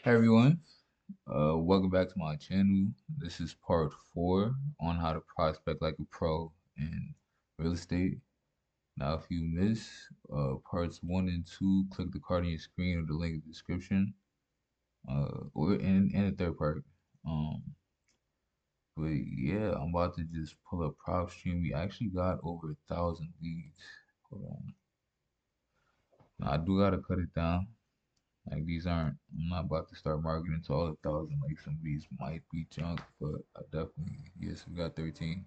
Hey everyone, welcome back to my channel. This is part 4 on how to prospect like a pro in real estate. Now, if you miss parts 1 and 2, click the card on your screen or the link in the description, or in the third part. Um, but yeah, I'm about to just pull up PropStream. We actually got over 1,000 leads. Hold on. Now, I do gotta cut it down. Like these aren't. I'm not about to start marketing to all 1,000. Like some of these might be junk, but I definitely yes, we got 13.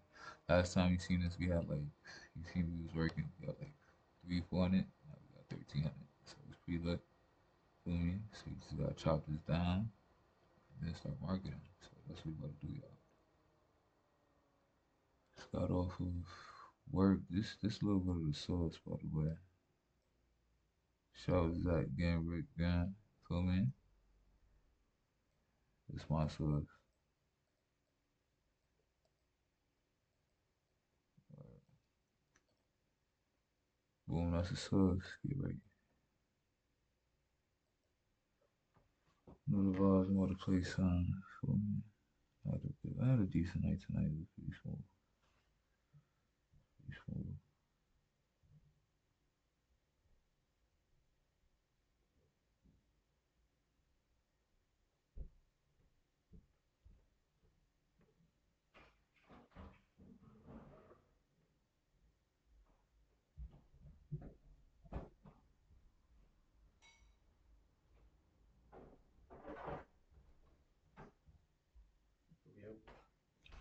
Last time you seen this, we had like you seen we was working. We got like 300, 400. Now we got 1,300. So it's pretty lit. Feel me? So you just gotta chop this down and then start marketing. So that's what we about to do, y'all. Start off of work. This little bit of the sauce, by the way. Shows that getting Rick gun. Feel me? It's my sauce. Boom, that's the sauce. Get ready. Know the vibes. I'm about to play some for me. I had a decent night tonight. It was pretty smooth. Pretty smooth.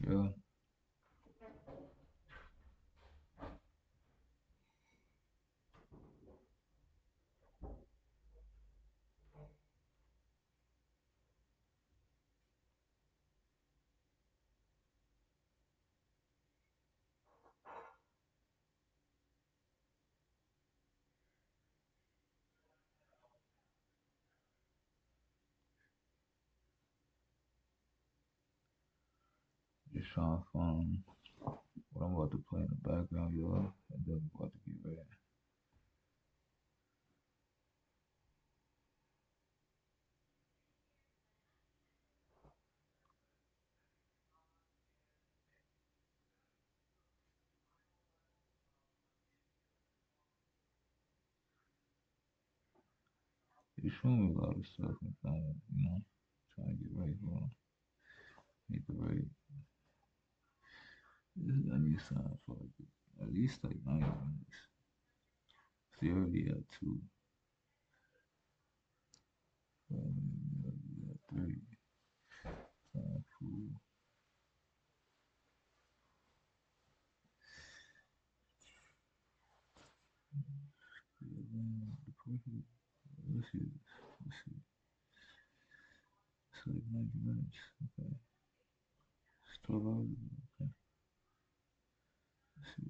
Yeah, just trying to find what I'm about to play in the background, y'all, and then I'm about to get ready. Just showing me a lot of stuff and trying to, trying to get ready for them. Need the right. I need sign for like at least like 90 minutes. See, I already had two. We got three. Food. The perfect. Let's see. Let's see. It's like 90 minutes. Okay. It's 12 hours. Okay. Let's see.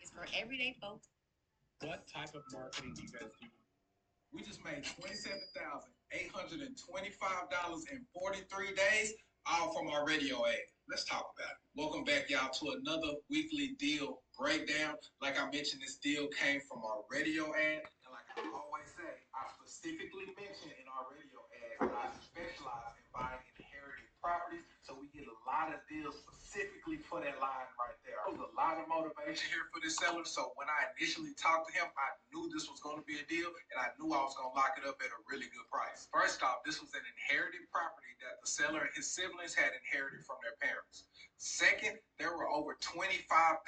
Is for everyday folks. What type of marketing do you guys do? We just made $27,825 in 43 days, all from our radio ad. Let's talk about it. Welcome back, y'all, to another weekly deal breakdown. Like I mentioned, this deal came from our radio ad. And like I always say, I specifically mention in our radio ads that I specialize in buying inherited properties. So we get a lot of deals specifically for that line right there. There was a lot of motivation here for this seller. So when I initially talked to him, I knew this was going to be a deal, and I knew I was going to lock it up at a really good price. First off, this was an inherited property that the seller and his siblings had inherited from their parents. Second, there were over $25,000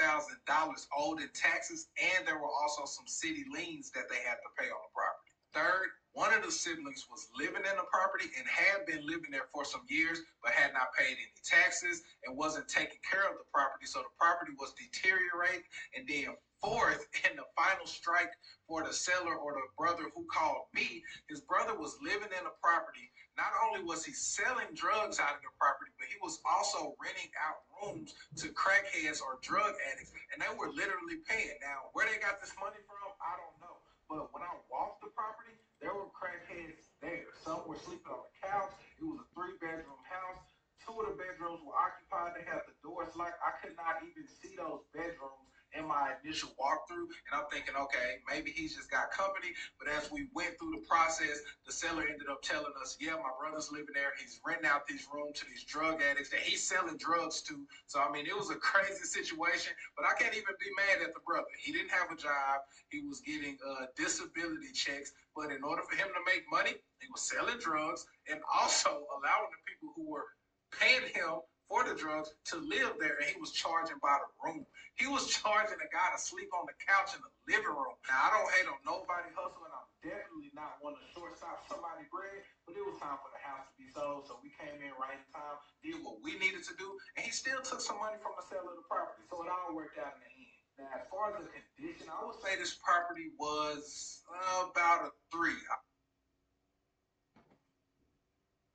owed in taxes, and there were also some city liens that they had to pay on the property. Third, one of the siblings was living in the property and had been living there for some years, but had not paid any taxes and wasn't taking care of the property. So the property was deteriorating. And then fourth, and the final strike for the seller or the brother who called me, his brother was living in the property. Not only was he selling drugs out of the property, but he was also renting out rooms to crackheads or drug addicts, and they were literally paying. Now, where they got this money from, I don't know. But when I walked the property, there were crackheads there. Some were sleeping on the couch. It was a 3-bedroom house. Two of the bedrooms were occupied. They had the doors locked. I could not even see those bedrooms in my initial walkthrough. through, and I'm thinking, okay, maybe he's just got company. But as we went through the process, the seller ended up telling us, yeah, my brother's living there. He's renting out these rooms to these drug addicts that he's selling drugs to. So, I mean, it was a crazy situation, but I can't even be mad at the brother. He didn't have a job. He was getting disability checks, but in order for him to make money, he was selling drugs and also allowing the people who were paying him for the drugs to live there, and he was charging by the room. He was charging a guy to sleep on the couch in the living room. Now, I don't hate on nobody hustling. I'm definitely not one to shortstop somebody bread, but it was time for the house to be sold, so we came in right in time, did what we needed to do, and he still took some money from the sale of the property, so it all worked out in the end. Now, as far as the condition, I would say this property was about a 3.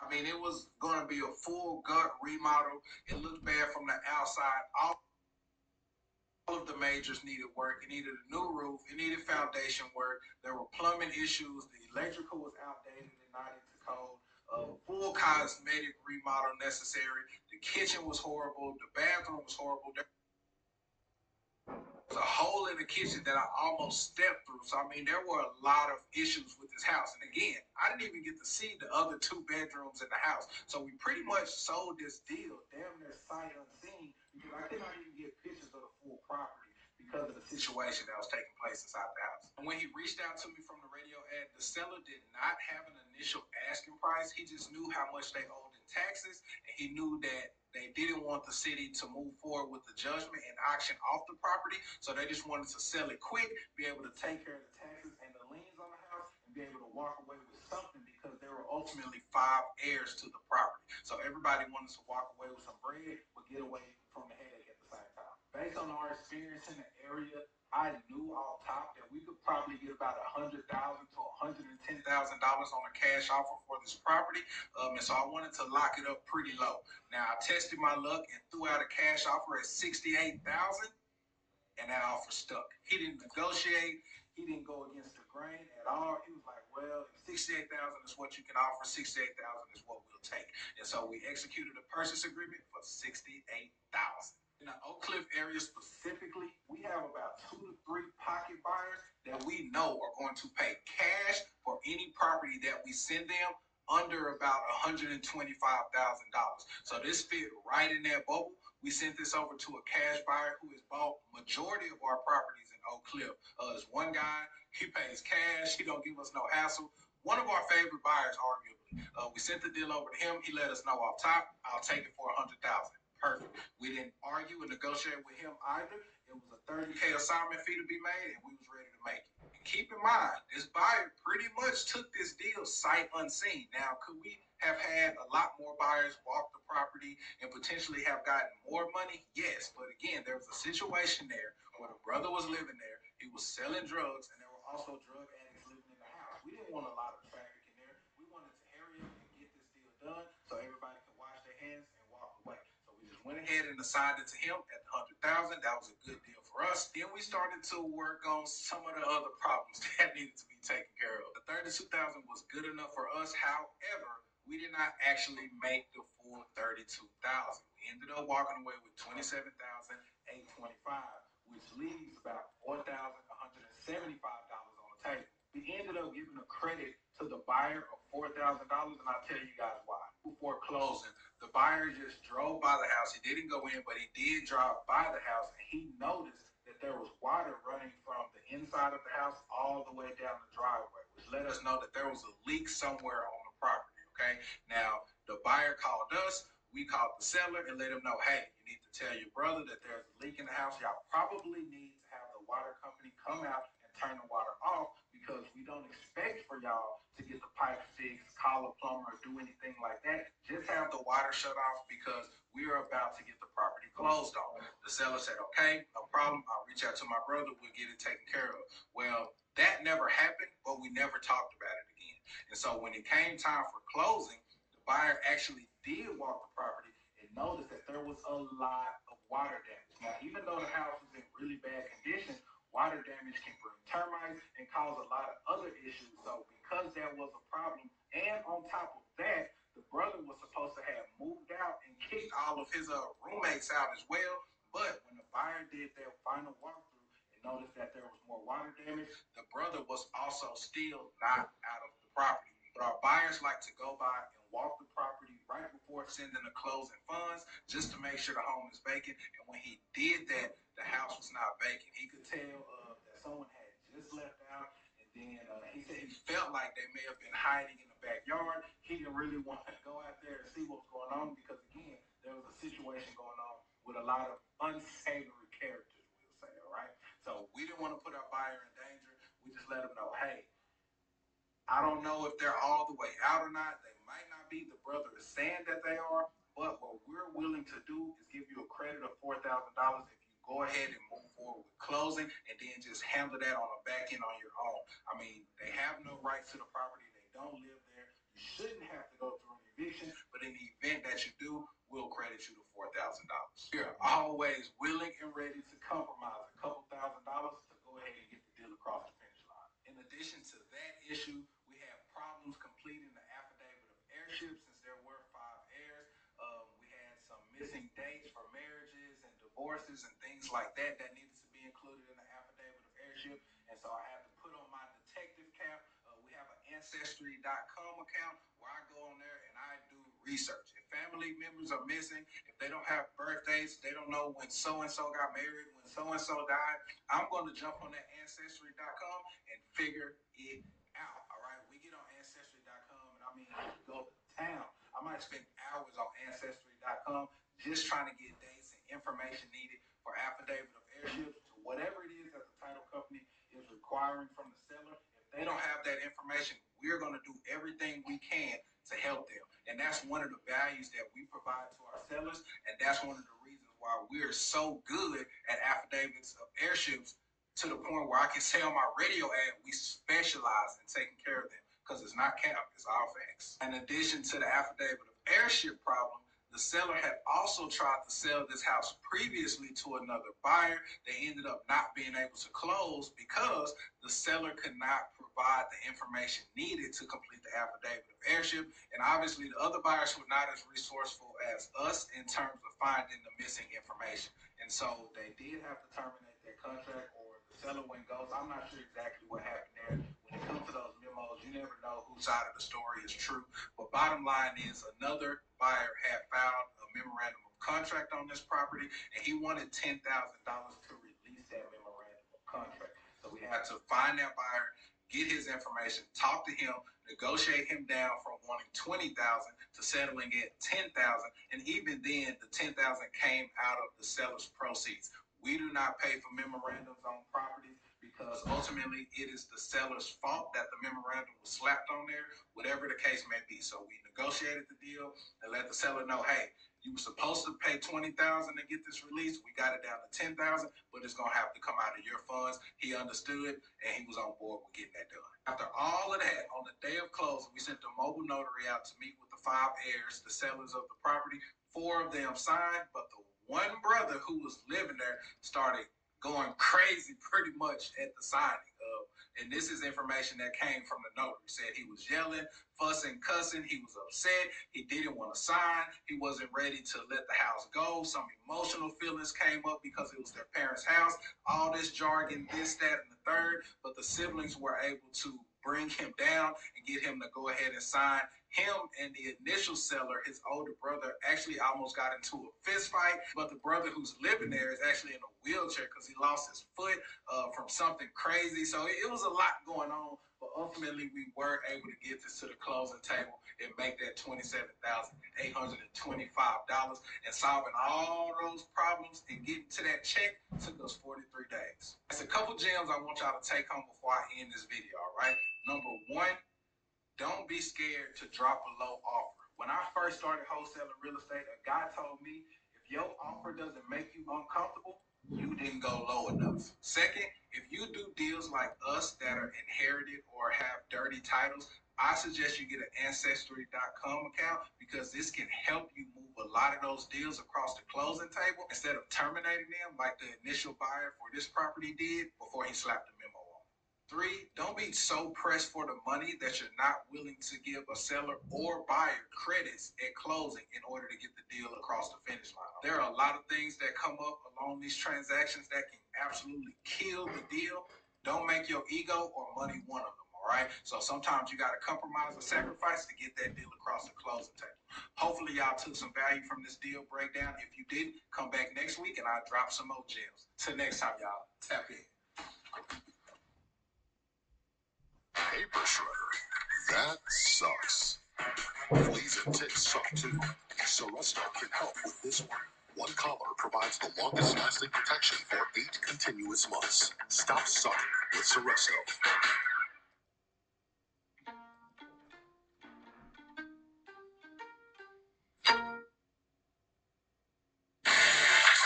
I mean, it was going to be a full gut remodel. It looked bad from the outside. All of the majors needed work. It needed a new roof. It needed foundation work. There were plumbing issues. The electrical was outdated and not into code. Full cosmetic remodel necessary. The kitchen was horrible. The bathroom was horrible. There's a hole in the kitchen that I almost stepped through. So, I mean, there were a lot of issues with this house. And again, I didn't even get to see the other 2 bedrooms in the house. So we pretty much sold this deal damn near sight unseen because I could not even get pictures of the full property because of the situation that was taking place inside the house. And when he reached out to me from the radio ad, the seller did not have an initial asking price. He just knew how much they owed in taxes, and he knew that they didn't want the city to move forward with the judgment and auction off the property, so they just wanted to sell it quick, be able to take care of the taxes and the liens on the house, and be able to walk away with something because there were ultimately 5 heirs to the property. So everybody wanted to walk away with some bread, but get away from the headache at the same time. Based on our experience in the area, I knew off top that we could probably get about $100,000 to $110,000 on a cash offer for this property, and so I wanted to lock it up pretty low. Now I tested my luck and threw out a cash offer at $68,000, and that offer stuck. He didn't negotiate. He didn't go against the grain at all. He was like, well, if 68,000 is what you can offer, 68,000 is what we'll take. And so we executed a purchase agreement for 68,000. In the Oak Cliff area specifically, we have about 2 to 3 pocket buyers that we know are going to pay cash for any property that we send them under about $125,000. So this fit right in that bubble. We sent this over to a cash buyer who has bought majority of our properties in Oak Cliff. There's one guy, he pays cash, he don't give us no hassle. One of our favorite buyers, arguably. We sent the deal over to him. He let us know off top, I'll take it for $100,000. Perfect. We didn't argue and negotiate with him either. It was a $30K assignment fee to be made, and we was ready to make it. And keep in mind, this buyer pretty much took this deal sight unseen. Now, could we have had a lot more buyers walk the property and potentially have gotten more money? Yes, but again, there was a situation there where the brother was living there. He was selling drugs, and there were also drug addicts living in the house. We didn't want a lot of traffic in there. We wanted to hurry up and get this deal done so everybody could wash their hands and walk away. So we just went ahead and assigned it to him at $100,000. That was a good deal for us. Then we started to work on some of the other problems that needed to be taken care of. The $32,000 was good enough for us. However, we did not actually make the full $32,000. We ended up walking away with $27,825, which leaves about $4,175 on the table. We ended up giving a credit to the buyer of $4,000, and I'll tell you guys why. Before closing, the buyer just drove by the house. He didn't go in, but he did drive by the house, and he noticed that there was water running from the inside of the house all the way down the driveway, which let us know that there was a leak somewhere on the property. Okay. Now, the buyer called us. We called the seller and let him know, hey, you need to tell your brother that there's a leak in the house. Y'all probably need to have the water company come out and turn the water off because we don't expect for y'all to get the pipe fixed, call a plumber, or do anything like that. Just have the water shut off because we are about to get the property closed on. The seller said, okay, no problem. I'll reach out to my brother. We'll get it taken care of. Well, that never happened, but we never talked about it again. And so when it came time for closing, the buyer actually did walk the property and noticed that there was a lot of water damage. Now, even though the house is in really bad condition, water damage can bring termites and cause a lot of other issues. So because that was a problem, and on top of that, the brother was supposed to have moved out and kicked all of his roommates out as well. But when the buyer did their final walkthrough and and noticed that there was more water damage. The brother was also still not out of the property. But our buyers like to go by and walk the property right before sending the closing funds just to make sure the home is vacant. And when he did that, the house was not vacant. He could tell that someone had just left out. And then he said he felt like they may have been hiding in the backyard. He didn't really want to go out there and see what was going on because, again, there was a situation going on with a lot of unsavory characters, we'll say, all right? So we didn't want to put our buyer in danger. We just let them know, hey, I don't know if they're all the way out or not. They might not be. The brother is saying that they are. But what we're willing to do is give you a credit of $4,000 if you go ahead and move forward with closing and then just handle that on the back end on your own. I mean, they have no rights to the property. They don't live there. You shouldn't have to go through an eviction. But in the event that you do, we'll credit you the $4,000. We're always willing and ready to compromise a couple $1,000s to go ahead and get the deal across the finish line. In addition to that issue, we have problems completing the affidavit of heirship since there were 5 heirs. We had some missing dates for marriages and divorces and things like that that needed to be included in the affidavit of heirship. And so I had to put on my detective cap. We have an Ancestry.com account where I go on there and I do research. If family members are missing, if they don't have birthdays, they don't know when so-and-so got married, when so-and-so died, I'm going to jump on that Ancestry.com and figure it out. All right, we get on Ancestry.com, and I mean, go to town. I might spend hours on Ancestry.com just trying to get dates and information needed for affidavit of heirship to whatever it is that the title company is requiring from the seller. If they don't have that information, we're going to do everything we can to help them. And that's one of the values that we provide to our sellers, and that's one of the reasons why we're so good at affidavits of heirships, to the point where I can say on my radio ad, we specialize in taking care of them because it's not cap, it's all facts. In addition to the affidavit of heirship problem, the seller had also tried to sell this house previously to another buyer. They ended up not being able to close because the seller could not provide the information needed to complete the affidavit of heirship. And obviously the other buyers were not as resourceful as us in terms of finding the missing information. And so they did have to terminate their contract, or the seller went ghost. I'm not sure exactly what happened there. When it comes to those memos, you never know whose side of the story is true. But bottom line is, another buyer had filed a memorandum of contract on this property, and he wanted $10,000 to release that memorandum of contract. So we had to find that buyer, get his information, talk to him, negotiate him down from wanting $20,000 to settling at $10,000, and even then, the $10,000 came out of the seller's proceeds. We do not pay for memorandums on properties because ultimately it is the seller's fault that the memorandum was slapped on there, whatever the case may be. So we negotiated the deal and let the seller know, hey, you were supposed to pay $20,000 to get this release. We got it down to $10,000, but it's gonna have to come out of your funds. He understood, and he was on board with getting that done. After all of that, on the day of closing, we sent the mobile notary out to meet with the 5 heirs, the sellers of the property. 4 of them signed, but the one brother who was living there started going crazy pretty much at the signing. And this is information that came from the notary. Said he was yelling, fussing, cussing. He was upset. He didn't want to sign. He wasn't ready to let the house go. Some emotional feelings came up because it was their parents' house. All this jargon, this, that, and the third. But the siblings were able to bring him down and get him to go ahead and sign. Him and the initial seller, his older brother, actually almost got into a fist fight. But the brother who's living there is actually in a wheelchair because he lost his foot from something crazy. So it was a lot going on. But ultimately, we were able to get this to the closing table and make that $27,825. And solving all those problems and getting to that check took us 43 days. There's a couple gems I want y'all to take home before I end this video, all right? Number 1, don't be scared to drop a low offer. When I first started wholesaling real estate, a guy told me, if your offer doesn't make you uncomfortable, you didn't go low enough. Second, if you do deals like us that are inherited or have dirty titles, I suggest you get an Ancestry.com account because this can help you move a lot of those deals across the closing table instead of terminating them like the initial buyer for this property did before he slapped the memo on. 3, don't be so pressed for the money that you're not willing to give a seller or buyer credits at closing in order to get the deal across the finish line. There are a lot of things that come up along these transactions that can absolutely kill the deal, don't make your ego or money one of them. All right. So sometimes you got to compromise or sacrifice to get that deal across the closing table. Hopefully, y'all took some value from this deal breakdown. If you did, come back next week and I'll drop some more gems. Till next time, y'all. Tap in. Paper shredder. That sucks. Fleas and ticks suck too. Seresto can help with this one. One collar provides the longest lasting protection for 8 continuous months. Stop sucking with Seresto.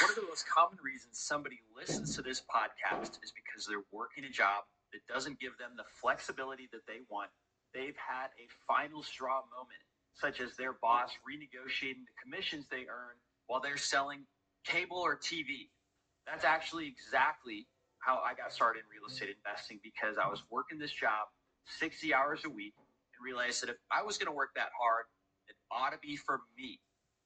One of the most common reasons somebody listens to this podcast is because they're working a job that doesn't give them the flexibility that they want. They've had a final straw moment, such as their boss renegotiating the commissions they earn while they're selling cable or TV. That's actually exactly how I got started in real estate investing, because I was working this job 60 hours a week and realized that if I was going to work that hard, it ought to be for me.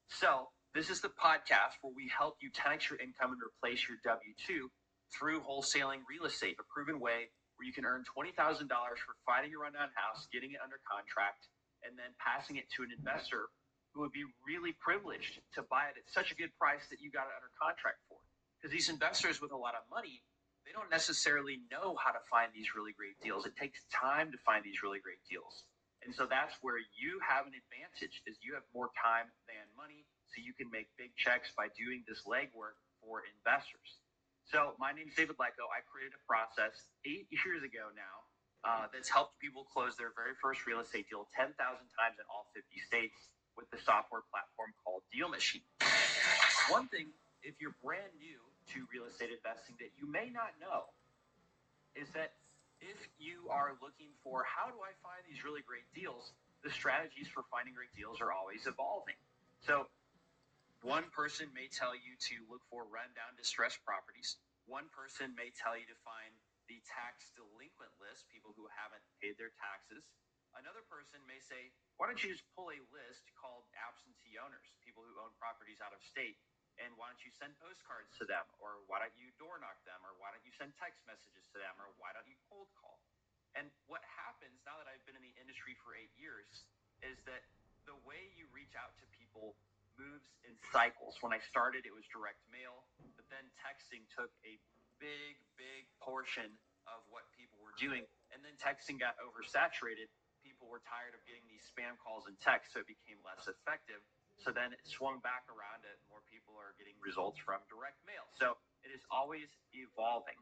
So this is the podcast where we help you 10x your income and replace your W-2 through wholesaling real estate, a proven way where you can earn $20,000 for finding a rundown house, getting it under contract, and then passing it to an investor who would be really privileged to buy it at such a good price that you got it under contract for. Because these investors with a lot of money, they don't necessarily know how to find these really great deals. It takes time to find these really great deals. And so that's where you have an advantage, is you have more time than money, so you can make big checks by doing this legwork for investors. So my name is David Lyko. I created a process 8 years ago now that's helped people close their very first real estate deal 10,000 times in all 50 states with the software platform called Deal Machine. One thing, if you're brand new to real estate investing, that you may not know is that if you are looking for how do I find these really great deals, the strategies for finding great deals are always evolving. So one person may tell you to look for rundown distressed properties. One person may tell you to find the tax delinquent list, people who haven't paid their taxes. Another person may say, why don't you just pull a list called absentee owners, people who own properties out of state, and why don't you send postcards to them, or why don't you door knock them, or why don't you send text messages to them, or why don't you cold call? And what happens now that I've been in the industry for 8 years is that the way you reach out to people moves in cycles. When I started, it was direct mail, but then texting took a big portion of what people were doing. And then texting got oversaturated. People were tired of getting these spam calls and texts, so it became less effective. So then it swung back around and more people are getting results from direct mail. So it is always evolving.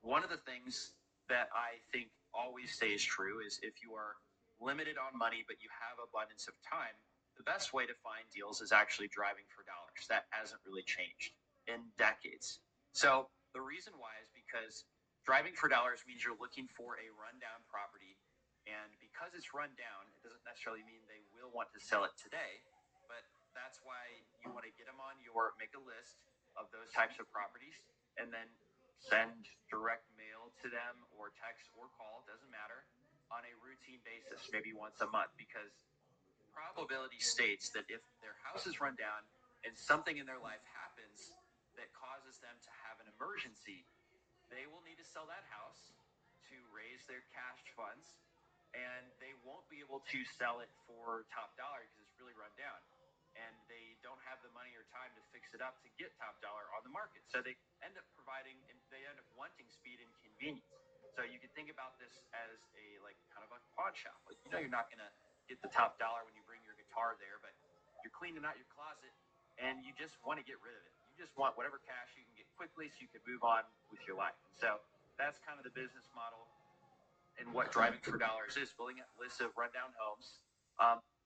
One of the things that I think always stays true is if you are limited on money, but you have abundance of time, the best way to find deals is actually driving for dollars. That hasn't really changed in decades. So the reason why is because driving for dollars means you're looking for a rundown property. And because it's run down, it doesn't necessarily mean they will want to sell it today, but that's why you want to get them on make a list of those types of properties and then send direct mail to them or text or call, doesn't matter, on a routine basis, maybe once a month, because probability states that if their house is run down and something in their life happens that causes them to have an emergency, they will need to sell that house to raise their cash funds, and they won't be able to sell it for top dollar because it's really run down. And they don't have the money or time to fix it up to get top dollar on the market. So they end up wanting speed and convenience. So you can think about this as a kind of a pawn shop. You're not going to get the top dollar when you bring your guitar there, but you're cleaning out your closet and you just want to get rid of it. You just want whatever cash you can get quickly so you can move on with your life. And so that's kind of the business model and what driving for dollars is, building a list of rundown homes.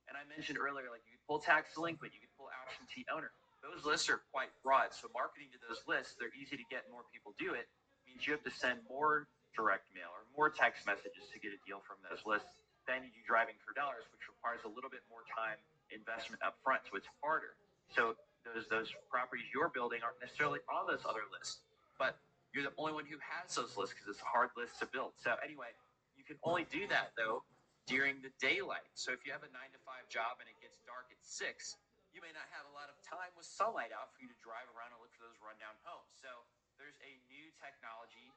And I mentioned earlier, you could pull tax delinquent, you could pull absentee owner. Those lists are quite broad. So marketing to those lists, they're easy to get, more people do it, means you have to send more direct mail or more text messages to get a deal from those lists than you do driving for dollars, which requires a little bit more time investment up front. So it's harder. So those properties you're building aren't necessarily on those other lists, but you're the only one who has those lists because it's a hard list to build. So anyway, you can only do that though during the daylight. So if you have a 9-to-5 job and it gets dark at 6, you may not have a lot of time with sunlight out for you to drive around and look for those rundown homes. So there's a new technology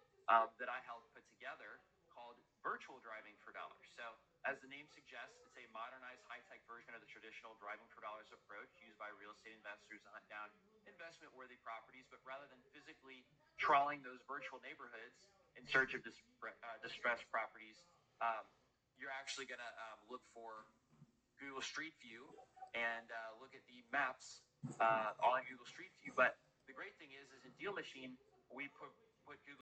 that I helped put together called virtual driving for dollars. So, as the name suggests, it's a modernized, high-tech version of the traditional driving for dollars approach used by real estate investors to hunt down investment-worthy properties. But rather than physically trawling those virtual neighborhoods in search of distressed properties, you're actually going to look for Google Street View and look at the maps on Google Street View. But the great thing is in Deal Machine, we put Google